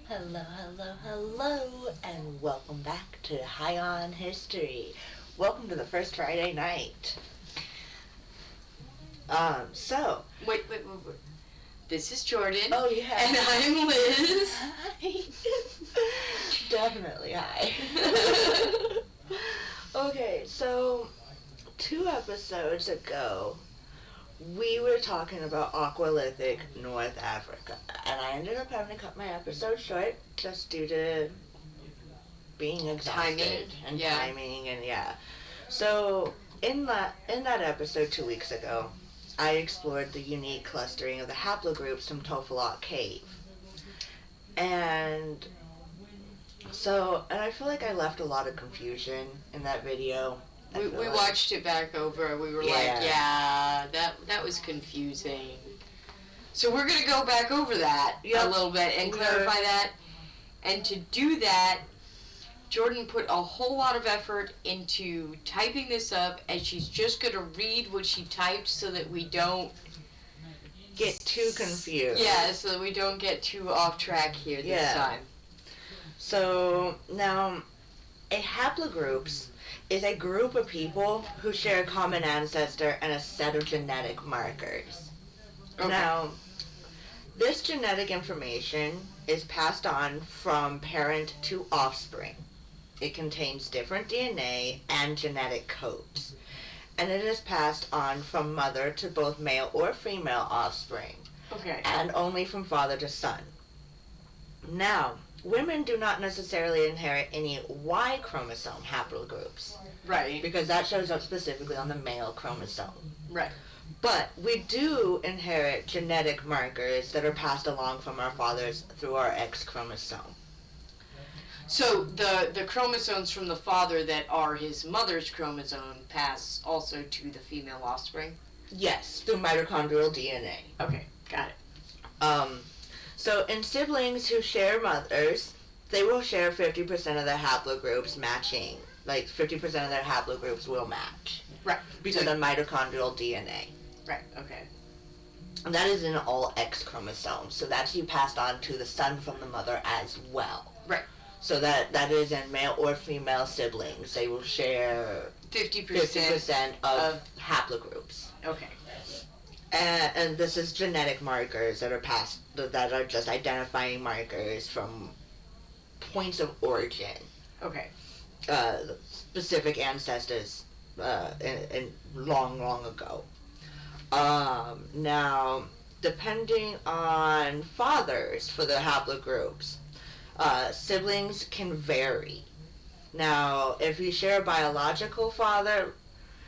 Hello, hello, hello, and welcome back to High on History. Welcome to the first Friday night. So. Wait. This is Jordan. Oh, yeah. And I'm Liz. Hi. Definitely hi. Okay, so 2 episodes ago, we were talking about Aqualithic North Africa, and I ended up having to cut my episode short just due to being exhausted timing and yeah. So in that episode 2 weeks ago, I explored the unique clustering of the haplogroups from Tophalot Cave, and I feel like I left a lot of confusion in that video. We watched it back over. We were that was confusing. So we're going to go back over that a little bit and clarify that. And to do that, Jordan put a whole lot of effort into typing this up, and she's just going to read what she typed so that we don't get too confused. Yeah, so that we don't get too off track here this time. So now, a haplogroups is a group of people who share a common ancestor and a set of genetic markers. Okay. Now, this genetic information is passed on from parent to offspring. It contains different DNA and genetic codes, and it is passed on from mother to both male or female offspring, and only from father to son. Now, women do not necessarily inherit any Y chromosome haplogroups. Right. Because that shows up specifically on the male chromosome. Right. But we do inherit genetic markers that are passed along from our fathers through our X chromosome. So the chromosomes from the father that are his mother's chromosome pass also to the female offspring? Yes, through mitochondrial DNA. Okay, got it. So in siblings who share mothers, they will share 50% of their haplogroups matching. Like 50% of their haplogroups will match. Right. Because of mitochondrial DNA. Right, okay. And that is in all X chromosomes. So that's you passed on to the son from the mother as well. Right. So that is in male or female siblings. They will share 50% of haplogroups. Okay. And this is genetic markers that are passed, that are just identifying markers from points of origin. Okay. Specific ancestors in long ago. Now, depending on fathers for the haplogroups, siblings can vary. Now, if you share a biological father,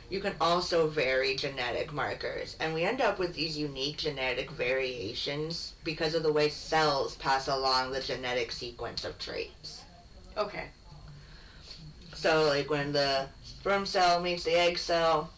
you can also vary genetic markers. And we end up with these unique genetic variations because of the way cells pass along the genetic sequence of traits. Okay. So, like when the sperm cell meets the egg cell,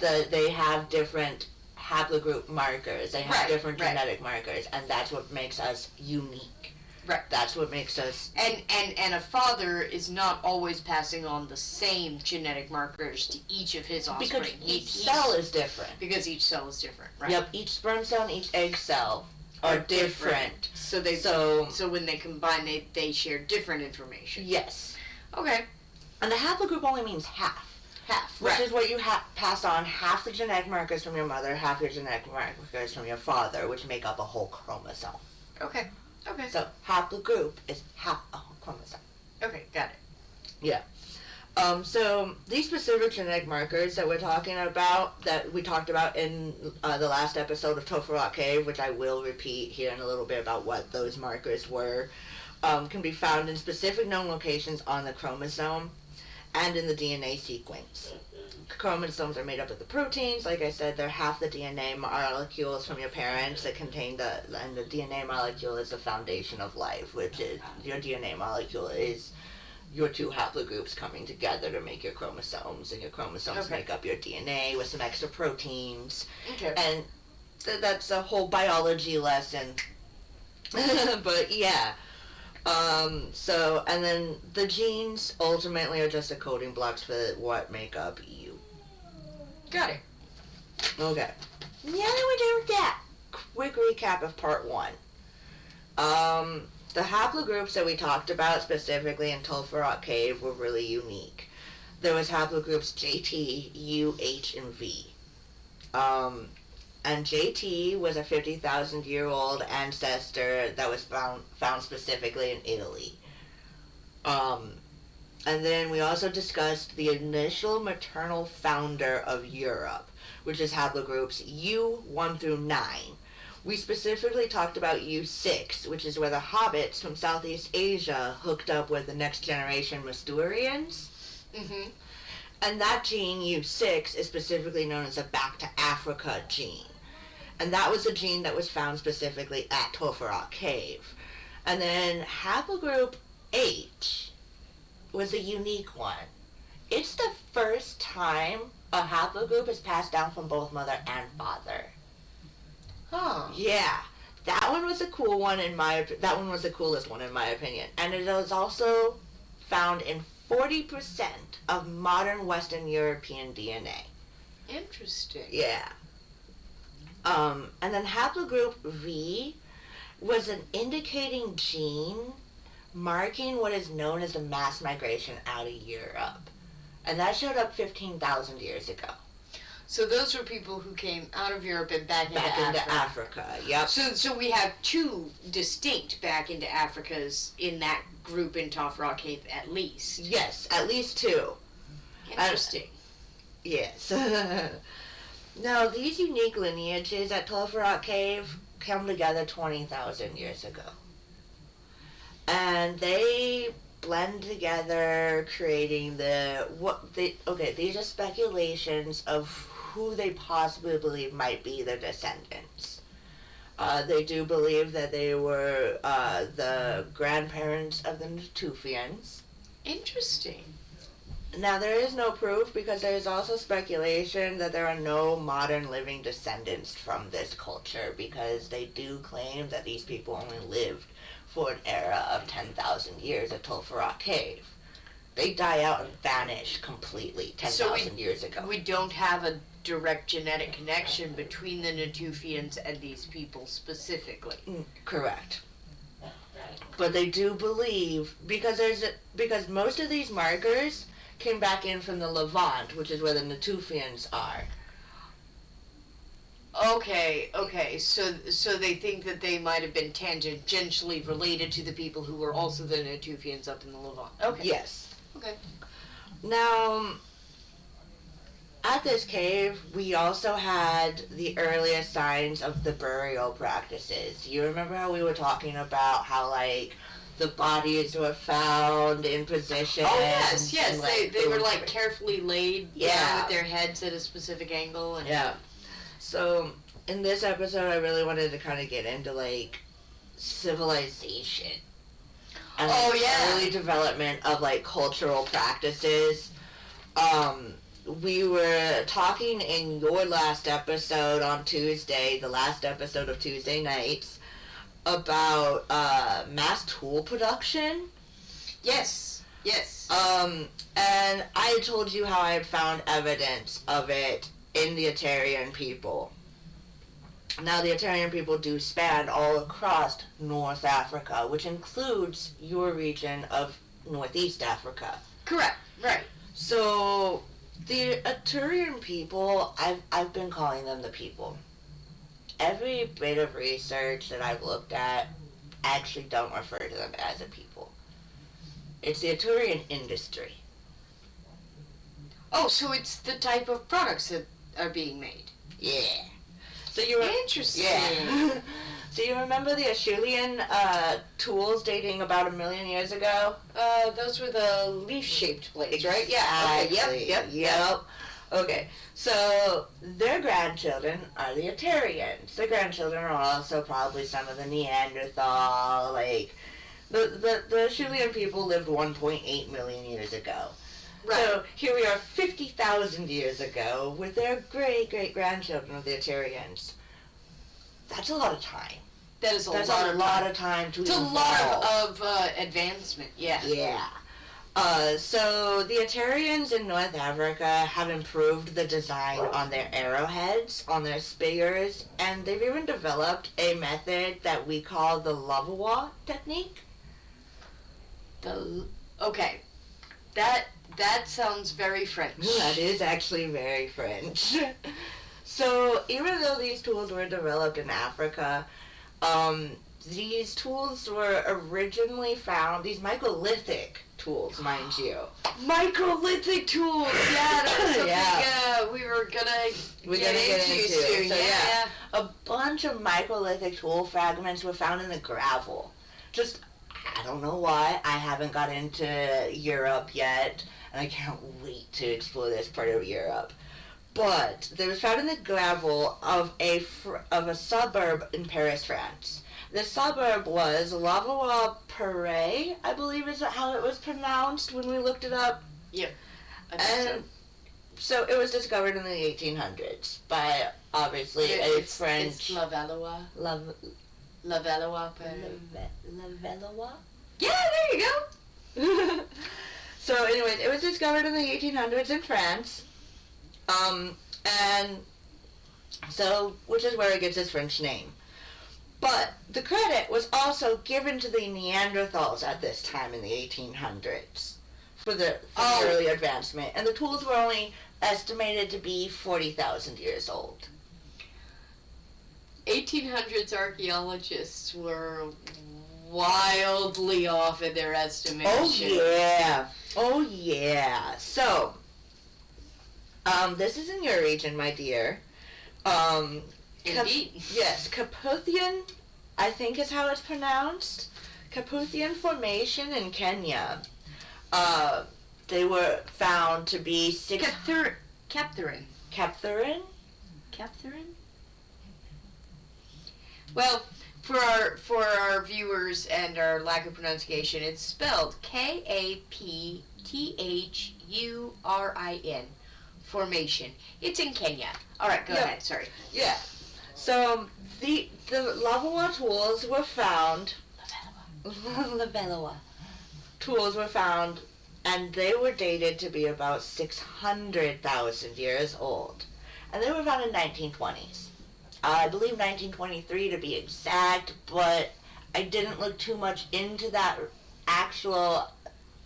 they have different haplogroup markers. They have different genetic markers, and that's what makes us unique. Right. That's what makes us... And a father is not always passing on the same genetic markers to each of his offspring. Because each cell is different. Because each cell is different, right? Yep, each sperm cell and each egg cell are different. So when they combine, they share different information. Yes. Okay. And the haplogroup only means half. Which is what you pass on half the genetic markers from your mother, half your genetic markers from your father, which make up a whole chromosome. Okay. So haplogroup is half a whole chromosome. Okay, got it. Yeah. So these specific genetic markers that we're talking about, that we talked about in the last episode of Tophalot Cave, which I will repeat here in a little bit about what those markers were, can be found in specific known locations on the chromosome and in the DNA sequence. Chromosomes are made up of the proteins. Like I said, they're half the DNA molecules from your parents that contain and the DNA molecule is the foundation of life, which is, your DNA molecule is your 2 haplogroups coming together to make your chromosomes, and your chromosomes make up your DNA with some extra proteins. Okay. And that's a whole biology lesson. But yeah. And then the genes ultimately are just the coding blocks for what make up you. Got it. Okay. Now that we're done with that, quick recap of part 1. the haplogroups that we talked about specifically in Tulsa Rock Cave were really unique. There was haplogroups JT, U, H, and V. And JT was a 50,000-year-old ancestor that was found specifically in Italy. And then we also discussed the initial maternal founder of Europe, which is haplogroups U1 through 9. We specifically talked about U6, which is where the hobbits from Southeast Asia hooked up with the next generation Masturians. Mm-hmm. And that gene, U6, is specifically known as a back to Africa gene. And that was a gene that was found specifically at Tulsa Rock Cave. And then haplogroup H was a unique one. It's the first time a haplogroup is passed down from both mother and father. Huh. Yeah. That one was a cool one that one was the coolest one in my opinion. And it is also found in 40% of modern Western European DNA. Interesting. Yeah. And then haplogroup V was an indicating gene marking what is known as the mass migration out of Europe. And that showed up 15,000 years ago. So those were people who came out of Europe and back into Africa. Yep. So we have two distinct back into Africas in that group in Tulsa Rock Cave at least. Yes, at least two. Interesting. Yes. Now, these unique lineages at Tulsa Rock Cave come together 20,000 years ago. And they blend together, creating these are speculations of who they possibly believe might be their descendants. They do believe that they were the grandparents of the Natufians. Interesting. Now, there is no proof because there is also speculation that there are no modern living descendants from this culture because they do claim that these people only lived for an era of 10,000 years at Tulsa Rock Cave. They die out and vanish completely 10,000 years ago. We don't have a direct genetic connection between the Natufians and these people specifically. Correct. But they do believe, because most of these markers came back in from the Levant, which is where the Natufians are. Okay, so they think that they might have been tangentially related to the people who were also the Natufians up in the Levant. Okay. Yes. Okay. Now, at this cave, we also had the earliest signs of the burial practices. You remember how we were talking about how, like, the bodies were found in position? Oh, yes. And, like, they were, like, carefully laid down with their heads at a specific angle. And yeah. So, in this episode, I really wanted to kind of get into, like, civilization. And early development of, like, cultural practices. We were talking in your last episode on Tuesday, the last episode of Tuesday nights, about mass tool production. Yes. And I told you how I had found evidence of it in the Atarian people. Now, the Atarian people do span all across North Africa, which includes your region of Northeast Africa. Correct, right. So, the Atarian people, I've been calling them the people. Every bit of research that I've looked at actually don't refer to them as a people. It's the Atarian industry. Oh, so it's the type of products that are being made. Yeah. So Interesting. Yeah. So you remember the Acheulean tools dating about 1 million years ago? Those were the leaf-shaped blades, right? Yeah. Okay. Yep. Okay. So their grandchildren are the Atarians. Their grandchildren are also probably some of the Neanderthal. Like the Acheulean people lived 1.8 million years ago. Right. So here we are 50,000 years ago with their great-great-grandchildren of the Atarians. That's a lot of time. That's a lot of time to evolve. It's a lot of advancement, yeah. Yeah. So the Atarians in North Africa have improved the design on their arrowheads, on their spears, and they've even developed a method that we call the Lavoie technique. Okay. That sounds very French. That is actually very French. So, even though these tools were developed in Africa, these tools were originally found, these microlithic tools, mind you. Microlithic tools! Yeah, that was something we were gonna get into soon. So, yeah. A bunch of microlithic tool fragments were found in the gravel. Just, I don't know why, I haven't got into Europe yet, and I can't wait to explore this part of Europe. But they was found in the gravel of a suburb in Paris, France. The suburb was Levallois-Perret, I believe is how it was pronounced when we looked it up. Yep. And so it was discovered in the 1800s by, obviously, a French... It's Levallois. Levallois-Perret. Levallois? Yeah, there you go! So, anyways, it was discovered in the 1800s in France. And so, which is where it gets its French name. But the credit was also given to the Neanderthals at this time in the 1800s for the early advancement. And the tools were only estimated to be 40,000 years old. 1800s archaeologists were wildly off in their estimation. Oh yeah. So, this is in your region, my dear. Indeed. Yes, Caputhian, I think is how it's pronounced. Caputhian Formation in Kenya. They were found to be Captherin. Captherin? Well, for our viewers and our lack of pronunciation, it's spelled Kapthurin. Formation. It's in Kenya. All right, go ahead. Sorry. Yeah. So the Levallois tools were found. Levallois tools were found, and they were dated to be about 600,000 years old, and they were found in 1920s. I believe 1923 to be exact, but I didn't look too much into that actual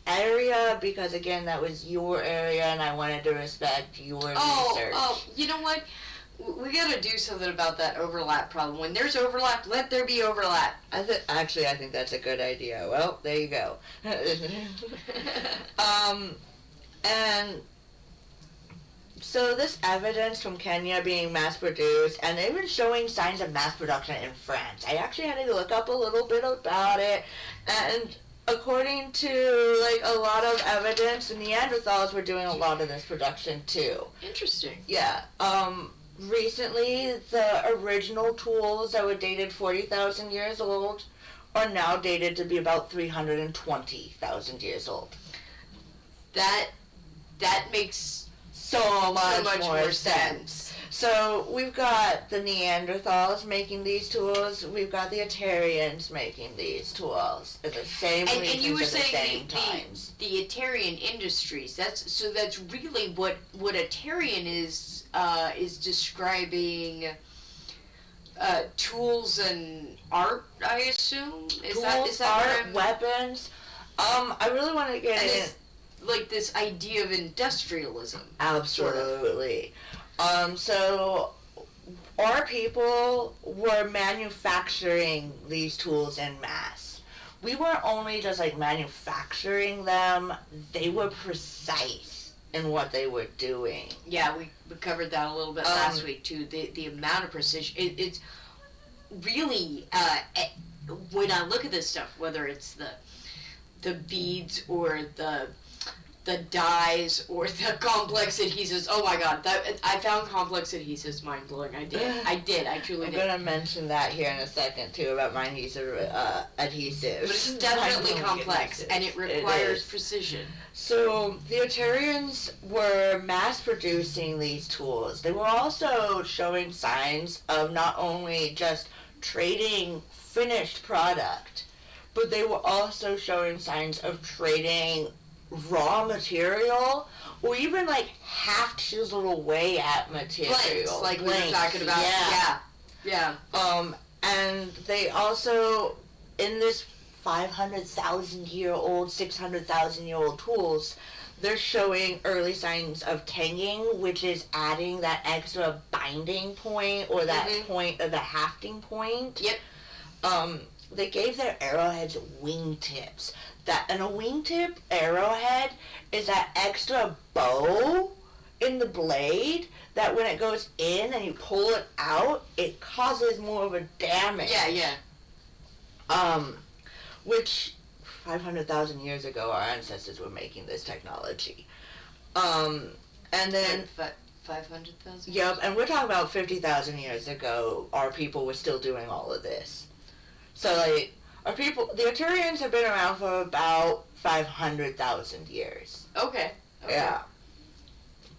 area because, again, that was your area and I wanted to respect your research. Oh, you know what? We gotta do something about that overlap problem. When there's overlap, let there be overlap. I think that's a good idea. Well, there you go. And so this evidence from Kenya being mass-produced, and even showing signs of mass production in France. I actually had to look up a little bit about it, and according to, like, a lot of evidence, the Neanderthals were doing a lot of this production, too. Interesting. Yeah. Recently, the original tools that were dated 40,000 years old are now dated to be about 320,000 years old. That makes so much more sense. So we've got the Neanderthals making these tools. We've got the Atarians making these tools at the same regions and you were at the same saying times. The Atarian industries. That's really what Atarian is describing. Tools and art, I assume. Is that art, weapons. I really want to get in. Like this idea of industrialism. Absolutely. Sort of. So our people were manufacturing these tools en masse. We weren't only just like manufacturing them, they were precise in what they were doing. Yeah, we covered that a little bit last week too. The amount of precision. It's really, when I look at this stuff, whether it's the beads or the dyes or the complex adhesives. Oh my god, I found complex adhesives mind-blowing. I truly did. I'm going to mention that here in a second too about my adhesives. But it's definitely complex and it requires precision. So the Atarians were mass-producing these tools. They were also showing signs of not only just trading finished product, but they were also showing signs of trading raw material, or even like half chiseled away at material. Blanks, like we were talking about. Yeah. And they also, in this 500,000-year-old, 600,000-year-old tools, they're showing early signs of tanging, which is adding that extra binding point or that point of the hafting point. Yep. They gave their arrowheads wingtips. And a wingtip arrowhead is that extra bow in the blade that when it goes in and you pull it out, it causes more of a damage. Yeah. Which 500,000 years ago, our ancestors were making this technology. And then 500,000. Yep, and we're talking about 50,000 years ago. Our people were still doing all of this. So, like, the Arturians have been around for about 500,000 years. Okay. Yeah.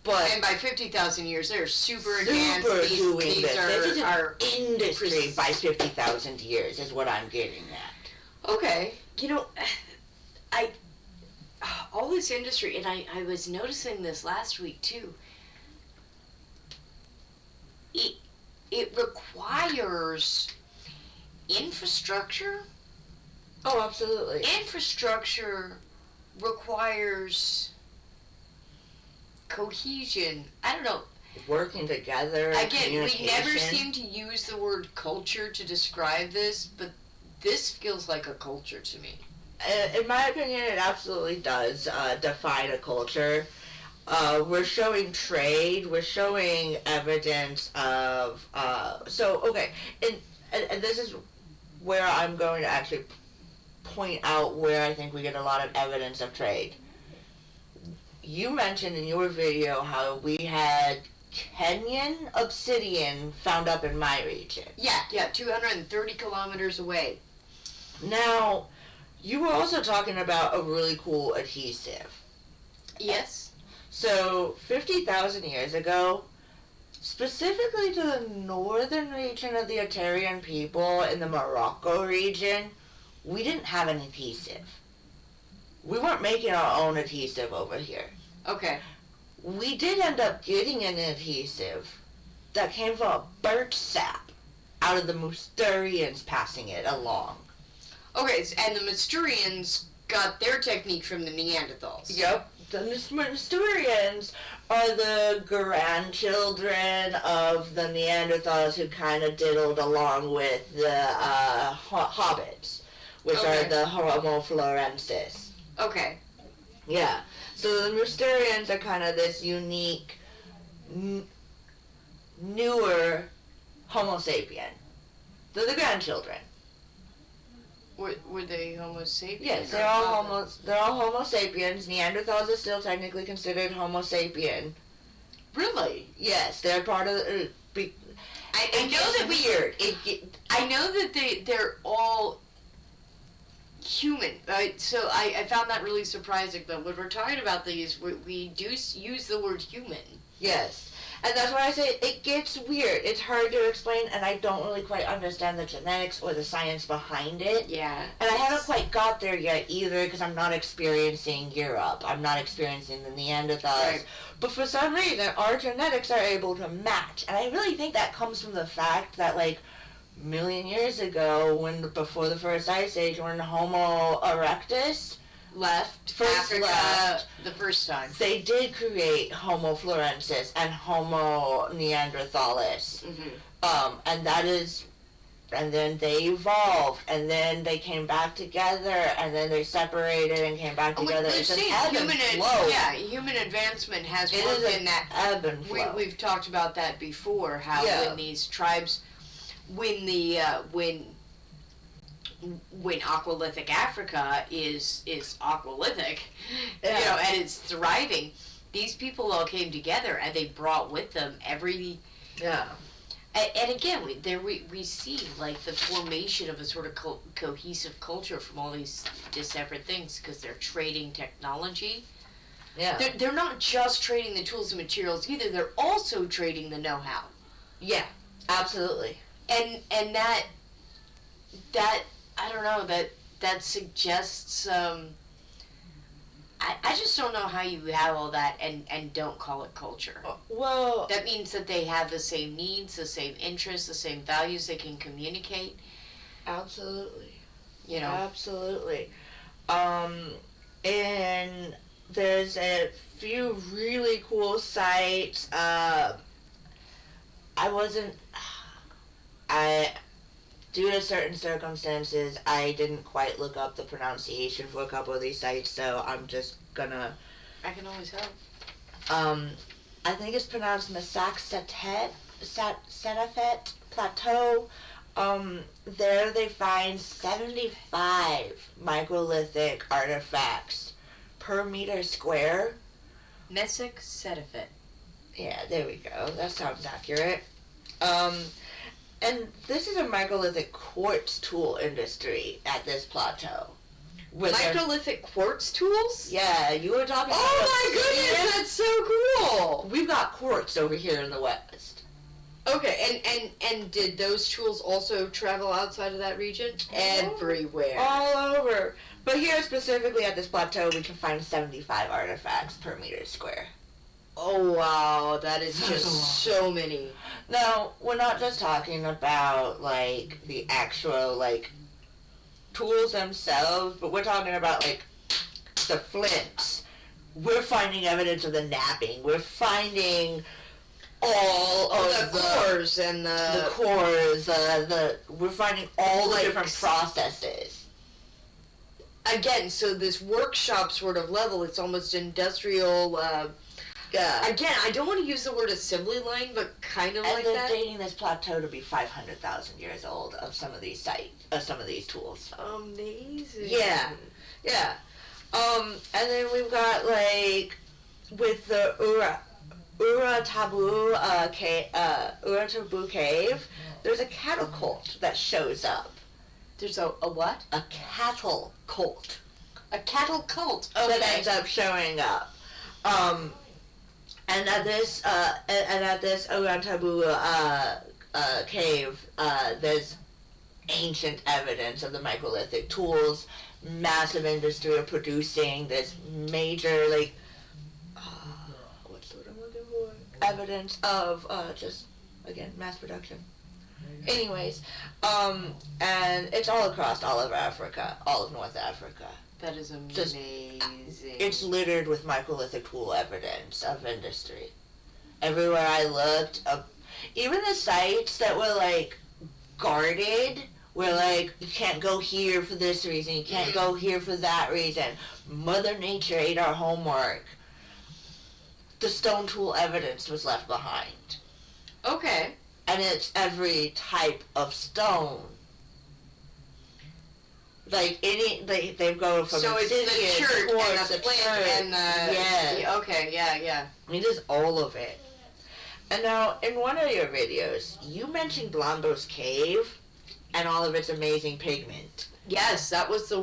But and by 50,000 years, they're super advanced. Doing these this. This is are industry by 50,000 years is what I'm getting at. Okay. All this industry, and I was noticing this last week too. It requires infrastructure. Oh, absolutely. Infrastructure requires cohesion. I don't know. Working together. Again, we never seem to use the word culture to describe this, but this feels like a culture to me. In my opinion, it absolutely does define a culture. We're showing trade. We're showing evidence of. And this is where I'm going to actually point out where I think we get a lot of evidence of trade. You mentioned in your video how we had Kenyan obsidian found up in my region. Yeah, 230 kilometers away. Now, you were also talking about a really cool adhesive. Yes. So, 50,000 years ago, specifically to the northern region of the Arturian people in the Morocco region, we didn't have an adhesive. We weren't making our own adhesive over here. Okay. We did end up getting an adhesive that came from a birch sap out of the Mousterians passing it along. Okay, and the Mousterians got their technique from the Neanderthals. Yep. The Mousterians are the grandchildren of the Neanderthals who kind of diddled along with the hobbits, which are the Homo florensis. Okay. Yeah. So the Mousterians are kind of this unique, newer Homo sapien. They're the grandchildren. Were they Homo sapiens? Yes, they're all Homo sapiens. Neanderthals are still technically considered Homo sapien. Really? Yes, they're part of the... I know that weird. I know that they're all human, right? So I found that really surprising, but when we're talking about these, we do use the word human. Yes. And that's why I say it gets weird. It's hard to explain, and I don't really quite understand the genetics or the science behind it. Yeah. And I haven't quite got there yet either, because I'm not experiencing Europe. I'm not experiencing the Neanderthals. Right. But for some reason, our genetics are able to match. And I really think that comes from the fact that, like, a million years ago, before the first ice age, when Homo erectus left Africa the first time, they did create Homo florensis and Homo neanderthalis. Mm-hmm. And then they evolved, and then they came back together, and then they separated and came back together. It's an ebb and flow. Yeah, human advancement has worked in that ebb and flow. We've talked about that before. How when these tribes, when Aqualithic Africa is Aqualithic, and it's thriving, these people all came together and they brought with them every. Yeah. And again, we see like the formation of a sort of cohesive culture from all these separate things because they're trading technology. Yeah. They're not just trading the tools and materials either. They're also trading the know-how. Yeah, absolutely. And that I don't know, that suggests I just don't know how you have all that and don't call it culture. Well, that means that they have the same needs, the same interests, the same values they can communicate. Absolutely. you know. Absolutely. And there's a few really cool sites. Due to certain circumstances, I didn't quite look up the pronunciation for a couple of these sites, so I'm just gonna, I can always help. I think it's pronounced Massachusetts Plateau. There they find 75 microlithic artifacts per meter square. Messick Sedifit. Yeah, there we go. That sounds accurate. And this is a microlithic quartz tool industry at this plateau. Microlithic quartz tools? Yeah, you were talking about... Oh my goodness, that's so cool! We've got quartz over here in the West. Okay, and did those tools also travel outside of that region? Everywhere. All over. But here specifically at this plateau, we can find 75 artifacts per meter square. Oh wow, that is just so many. Now, we're not just talking about, like, the actual, like, tools themselves, but we're talking about, like, the flints. We're finding evidence of the knapping. We're finding all of the cores and the cores. We're finding all the different processes. Again, so this workshop sort of level, it's almost industrial. Again, I don't want to use the word assembly line, but kind of like that. And they're dating this plateau to be 500,000 years old of some of these some of these tools. Amazing. Yeah. And then we've got, like, with the Uratabu cave, there's a cattle cult that shows up. There's a what? A cattle cult. A cattle cult. Okay. That ends up showing up. And at this Uratabu cave, there's ancient evidence of the microlithic tools, massive industry of producing this major, like, what's the word I'm looking for? Evidence of, just, again, mass production. Anyways, and it's all across all of Africa, all of North Africa. That is amazing. It's littered with microlithic tool evidence of industry. Everywhere I looked, even the sites that were, like, guarded, were like, you can't go here for this reason, you can't go here for that reason. Mother Nature ate our homework. The stone tool evidence was left behind. Okay. And it's every type of stone. Like, they go from so it's the church and the plant and the... Yeah. Okay, yeah. It is all of it. And now, in one of your videos, you mentioned Blondo's Cave and all of its amazing pigment. Yes, that was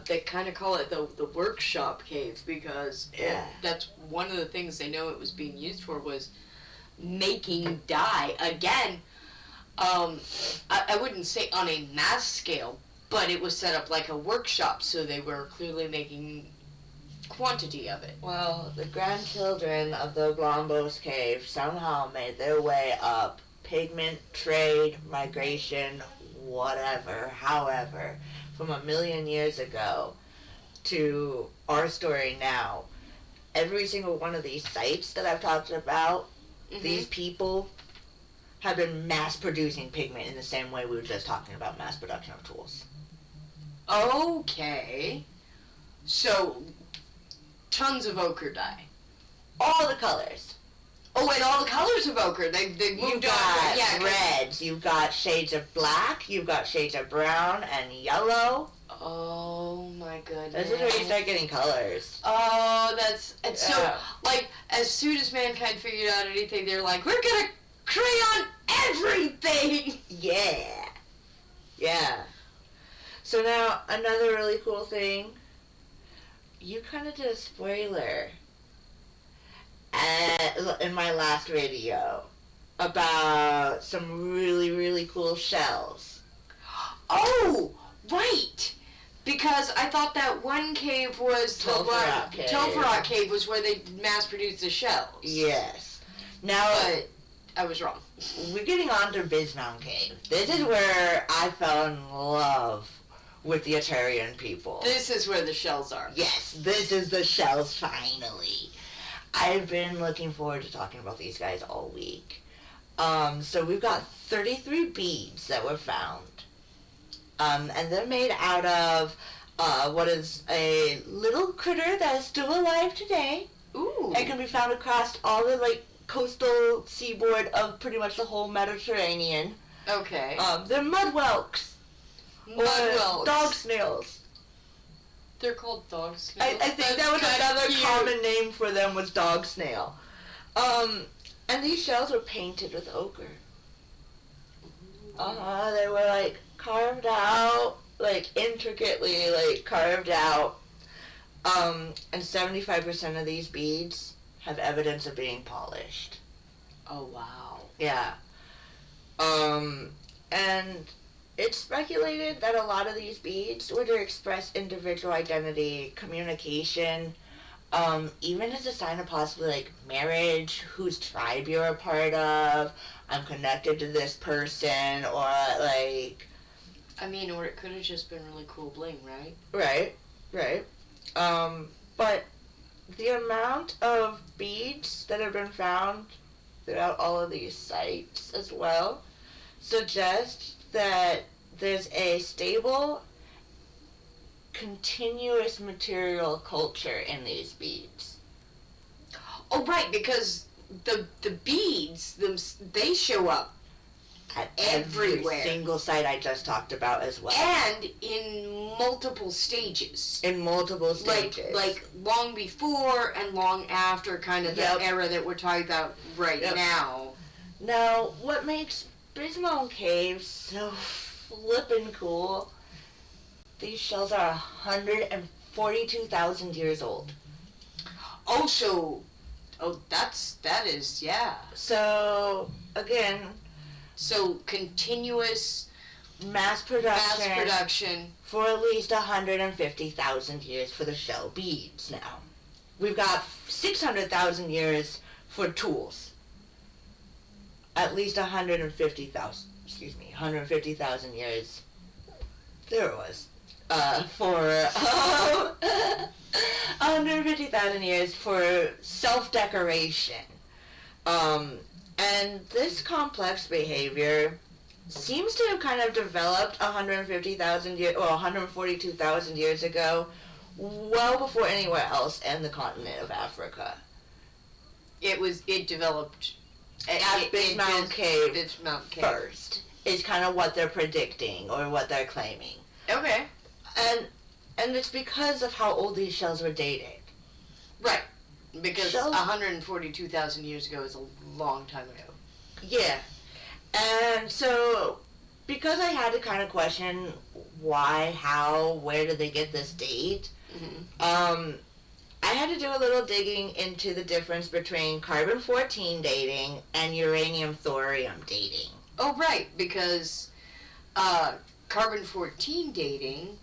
they kind of call it the workshop cave because that's one of the things they know it was being used for was making dye. Again, I wouldn't say on a mass scale, but it was set up like a workshop, so they were clearly making quantity of it. Well, the grandchildren of the Blondo's Cave somehow made their way up pigment, trade, migration, whatever, however, from 1 million years ago to our story now. Every single one of these sites that I've talked about, these people have been mass producing pigment in the same way we were just talking about mass production of tools. Okay. So, tons of ochre dye. All the colors. Oh, and all the colors of ochre. They You've got reds, you've got shades of black, you've got shades of brown and yellow. Oh my goodness. This is where you start getting colors. Oh, so, like, as soon as mankind figured out anything, they're like, we're gonna crayon everything! Yeah. So now, another really cool thing, you kind of did a spoiler in my last video about some really, really cool shells. Oh, right! Because I thought that one cave was Topherot Cave was where they mass-produced the shells. Yes. Now, but I was wrong. We're getting on to Bisnown Cave. This is where I fell in love with the Atarian people. This is where the shells are. Yes, this is the shells, finally. I've been looking forward to talking about these guys all week. So we've got 33 beads that were found. And they're made out of what is a little critter that is still alive today. Ooh. And can be found across all the coastal seaboard of pretty much the whole Mediterranean. Okay. They're mud whelks. Or dog snails. They're called dog snails. I think that was another common name for them, was dog snail. And these shells were painted with ochre. They were carved out, intricately carved out. And 75% of these beads have evidence of being polished. Oh, wow. Yeah. And it's speculated that a lot of these beads were to express individual identity, communication, even as a sign of possibly marriage, whose tribe you're a part of, I'm connected to this person, or or it could have just been really cool bling, right? Right. But the amount of beads that have been found throughout all of these sites as well suggests that there's a stable, continuous material culture in these beads. Oh, right, because the beads, they show up At everywhere. Every single site I just talked about as well. And in multiple stages. In multiple stages. Like long before and long after kind of the era that we're talking about right now. Now, what makes Bismone Cave so flippin' cool, these shells are 142,000 years old. That is, yeah. So, again... So, continuous mass production for at least 150,000 years for the shell beads now. We've got 600,000 years for tools. At least 150,000 years. There it was. For 150,000 years for self-decoration. And this complex behavior seems to have kind of developed 150,000 years, or 142,000 years ago, well before anywhere else in the continent of Africa. It developed at Bismone Cave first. Is kind of what they're predicting, or what they're claiming. Okay. And it's because of how old these shells were dated. Right. Because 142,000 years ago is a long time ago. Yeah. And so, because I had to kind of question why, how, where did they get this date, I had to do a little digging into the difference between carbon-14 dating and uranium-thorium dating. Oh, right, because carbon-14 dating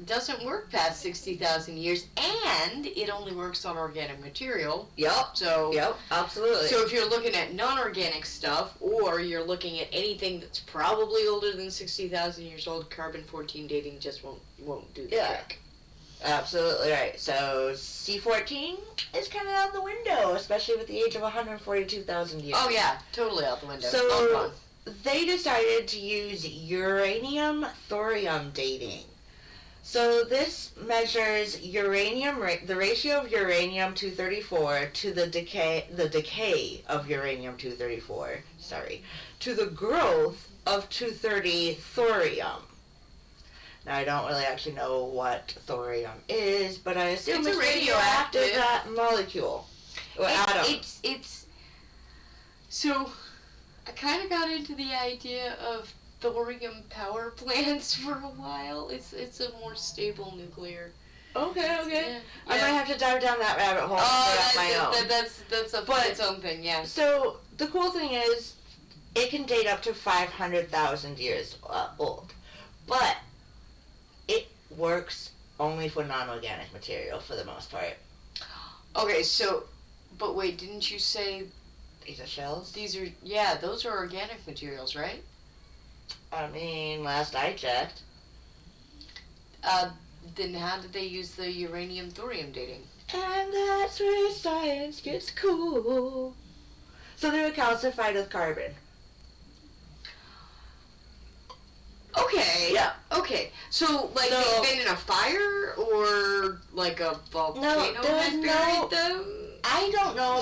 doesn't work past 60,000 years, and it only works on organic material. Yep, absolutely. So if you're looking at non-organic stuff, or you're looking at anything that's probably older than 60,000 years old, carbon-14 dating just won't do the trick. Absolutely right. So C14 is kind of out the window, especially with the age of 142,000 years. Oh yeah, totally out the window. So they decided to use uranium-thorium dating. So this measures the ratio of uranium-234 to the decay of uranium-234, to the growth of 230 thorium. Now, I don't really actually know what thorium is, but I assume it's a radioactive molecule or atom. So, I kind of got into the idea of thorium power plants for a while. It's a more stable nuclear. Okay. Yeah. I might have to dive down that rabbit hole. That's its own thing. Yeah. So the cool thing is, it can date up to 500,000 years old, but it works only for non-organic material for the most part. Okay, so, but wait, didn't you say these are shells? Those are organic materials, right? I mean, last I checked. then how did they use the uranium-thorium dating? And that's where science gets cool. So they were calcified with carbon. Okay. Yeah. Okay. So, like, they've been in a fire, or, like, a volcano had buried them? I don't know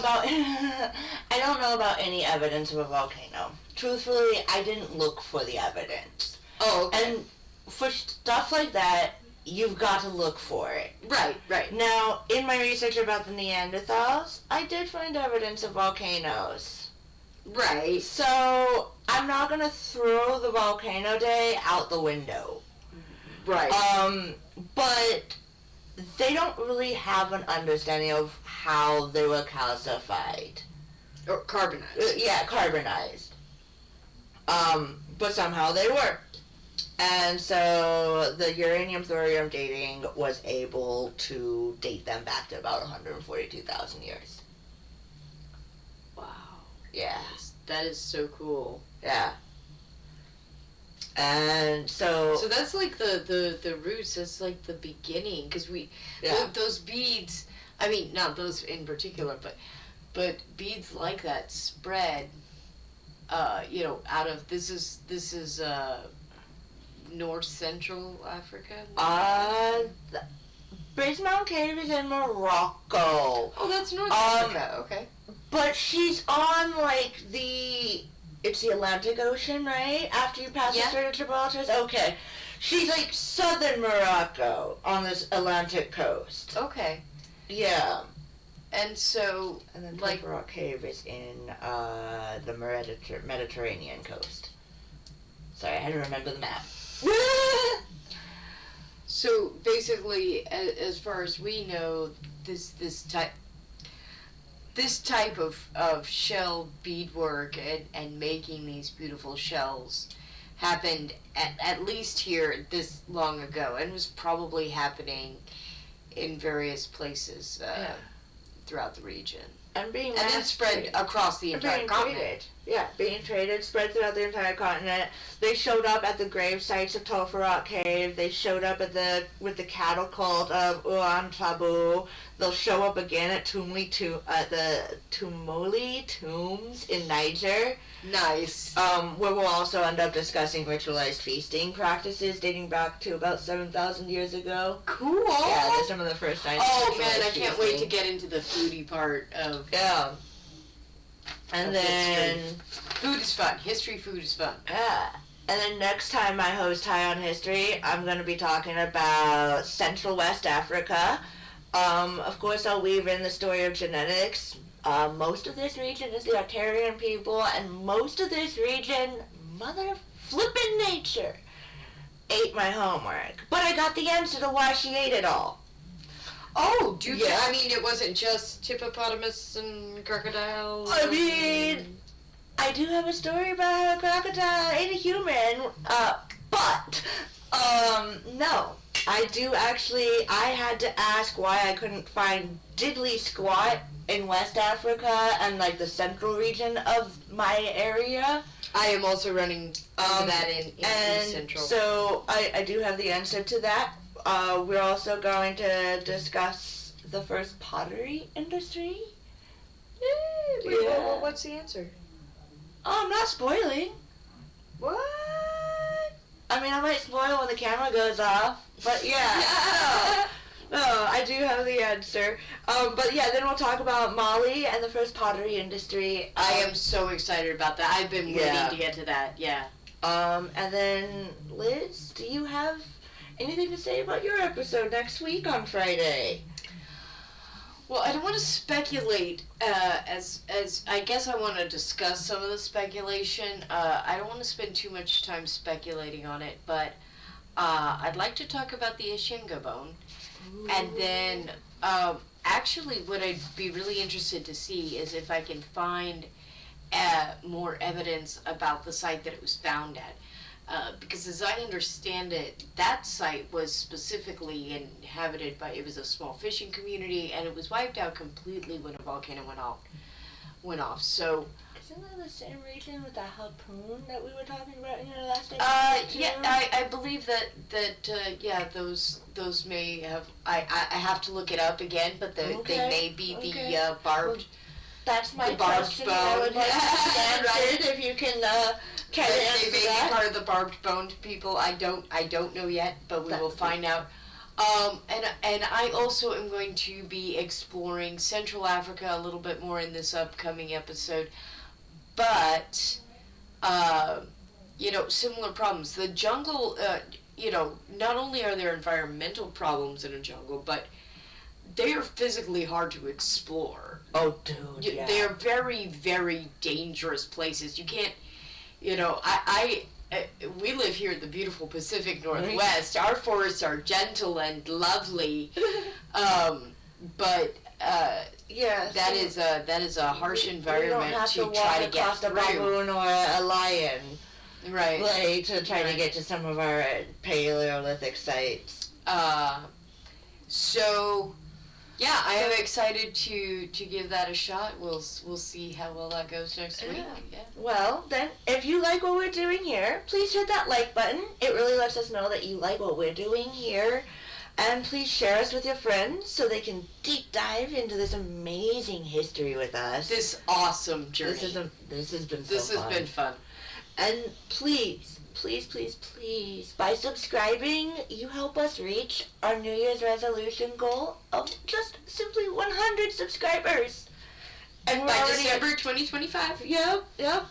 about any evidence of a volcano. Truthfully, I didn't look for the evidence. Oh, okay. And for stuff like that, you've got to look for it. Right, right. Now, in my research about the Neanderthals, I did find evidence of volcanoes. Right. So, I'm not going to throw the volcano day out the window. Right. But they don't really have an understanding of how they were calcified. Or carbonized. Carbonized. But somehow they were. And so the uranium-thorium dating was able to date them back to about 142,000 years. Wow. Yeah. That is so cool. Yeah. And so... So that's like the roots, that's like the beginning, because those beads, I mean, not those in particular, but beads like that spread, out of, this is North Central Africa? Base Mountain Cave is in Morocco. Oh, that's North Africa, okay. But she's on, like, it's the Atlantic Ocean, right? After you pass the Strait of Gibraltar? Okay. She's, like, southern Morocco on this Atlantic coast. Okay. Yeah. And so, and then like... Rock Cave is in the Mediterranean coast. Sorry, I had to remember the map. So, basically, as far as we know, this type of shell beadwork and making these beautiful shells happened at least here this long ago, and was probably happening in various places throughout the region. And then spread across the entire continent. Traded. Yeah, being traded, spread throughout the entire continent. They showed up at the grave sites of Topher Cave. They showed up with the cattle cult of Ulan Tabu. They'll show up again at the Tumuli tombs in Niger. Nice. Where we'll also end up discussing ritualized feasting practices dating back to about 7,000 years ago. Cool. Yeah, they're some of the first signs. Oh man, I can't wait to get into the foodie part of. Yeah. And then food is fun. Food is fun. Yeah. And then next time I host High on History, I'm going to be talking about Central West Africa. Of course, I'll weave in the story of genetics. Most of this region is the Arcturian people, and most of this region, mother flippin' nature, ate my homework. But I got the answer to why she ate it all. Oh, I mean, it wasn't just hippopotamus and crocodiles? I mean, I do have a story about how a crocodile ate a human, but, no. I do actually, I had to ask why I couldn't find diddly squat in West Africa and, like, the central region of my area. I am also running that in Central. So, I do have the answer to that. We're also going to discuss the first pottery industry. Yeah. What's the answer? Oh, I'm not spoiling. What? I mean, I might spoil when the camera goes off, but yeah. No, I do have the answer. But yeah, then we'll talk about Mali and the first pottery industry. I am so excited about that. I've been waiting to get to that, yeah. And then, Liz, do you have anything to say about your episode next week on Friday? Well, I don't want to speculate, as I guess I want to discuss some of the speculation. I don't want to spend too much time speculating on it, but I'd like to talk about the Ishinga bone. Ooh. And then, actually what I'd be really interested to see is if I can find more evidence about the site that it was found at. Because as I understand it, that site was specifically inhabited by, it was a small fishing community, and it was wiped out completely when a volcano went off. So Isn't that the same region with the harpoon that we were talking about in your last episode? Yeah, I believe that those may have. I have to look it up again, but they may be the barbed. Well, that's my barbed question. bone. I would like to answer Right. if you can carry They answer may that. be part of the barbed boned people. I don't know yet, but we will find out. And I also am going to be exploring Central Africa a little bit more in this upcoming episode. But, similar problems. The jungle, not only are there environmental problems in a jungle, but they are physically hard to explore. Oh, dude, yeah. They are very, very dangerous places. You can't, we live here in the beautiful Pacific Northwest. Our forests are gentle and lovely, but that is a harsh environment to try to get through. We don't have to walk across a baboon or a lion, right? Like, to try to get to some of our Paleolithic sites. So. Yeah, I am excited to give that a shot. We'll see how well that goes next week. Yeah. Well, then, if you like what we're doing here, please hit that like button. It really lets us know that you like what we're doing here. And please share us with your friends so they can deep dive into this amazing history with us. This awesome journey. This has been fun. And please, by subscribing, you help us reach our New Year's resolution goal of just simply 100 subscribers. And we're by already December 2025. Yep. The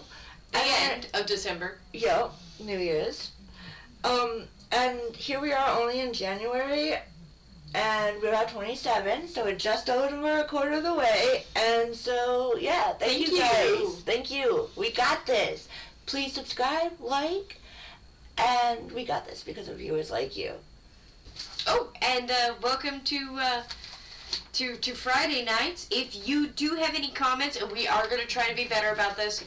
end of December. Yep, New Year's. And here we are only in January, and we're at 27, so we're just over a quarter of the way. And so, yeah, thank you guys. Thank you. We got this. Please subscribe, like, and we got this because of viewers like you. Oh, and welcome to Friday nights. If you do have any comments, and we are going to try to be better about this,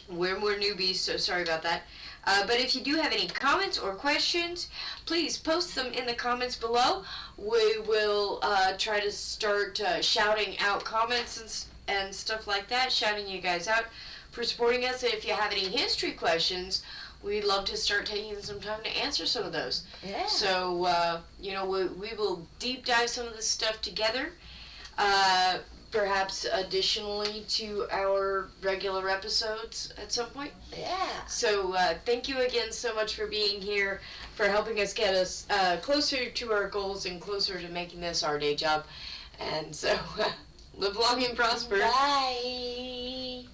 we're newbies, so sorry about that. But if you do have any comments or questions, please post them in the comments below. We will try to start shouting out comments and stuff like that, shouting you guys out for supporting us. And if you have any history questions, we'd love to start taking some time to answer some of those. Yeah. So, we will deep dive some of this stuff together, perhaps additionally to our regular episodes at some point. Yeah. So, thank you again so much for being here, for helping us get us closer to our goals and closer to making this our day job. And so, live long and prosper. Bye.